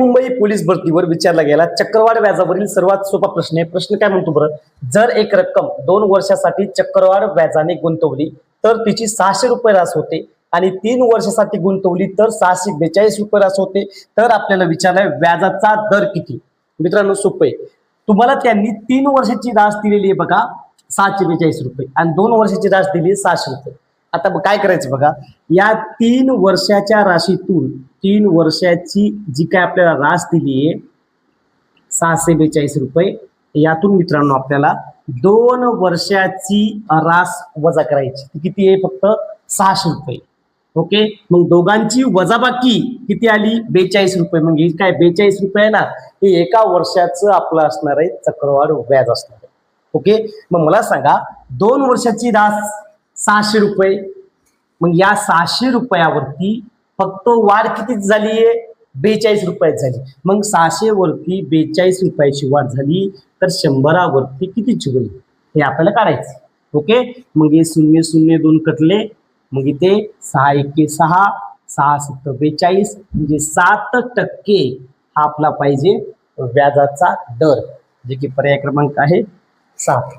Mumbai police भरतीवर विचारला गेला चक्रवाढ व्याजावरील सर्वात सोपा प्रश्न आहे. प्रश्न काय म्हणतो बरं, जर एक रक्कम 2 वर्षासाठी चक्रवाढ व्याजाने गुंतवली तर तिची 600 रुपये रास होते आणि 3 वर्षासाठी गुंतवली तर 642 रुपये रास होते. तर आपल्याला विचारलाय व्याजाचा दर किती. मित्रांनो सोपं आहे, तुम्हाला त्यांनी 3 वर्षाची रास दिलेली आहे बघा 642 रुपये आणि 2 वर्षाची रास दिली 600 रुपये. आता काय करायचं बघा, या 3 वर्षाच्या राशीतून 3 वर्षाची जी काय आपल्याला रास दिली आहे 642 रुपये, यातून मित्रांनो आपल्याला 2 वर्षाची रास वजा करायची. किती आहे, फक्त 600 रुपये. ओके, मग दोघांची वजाबाकी किती आली 42 रुपये. मग हे काय 42 रुपये आहे ना, हे एका वर्षाचं आपलं असणार आहे चक्रवाढ व्याज असणार आहे. ओके, मग मला सांगा 2 वर्षाची रास 600 रुपये, मग या 600 रुपयावरती फक्त वाढ किती झाली आहे 42 रुपयात झाली. मग 600 वरती 42 रुपयाची वाढ झाली तर 100 वरती कितीची होईल हे आपल्याला काढायचं. ओके, मग हे 0 0 2 कटले, मग इथे 6 1 6 6 7 42 म्हणजे 7% हा आपला पाहिजे व्याजाचा दर, जे की पर्याय क्रमांक आहे 7.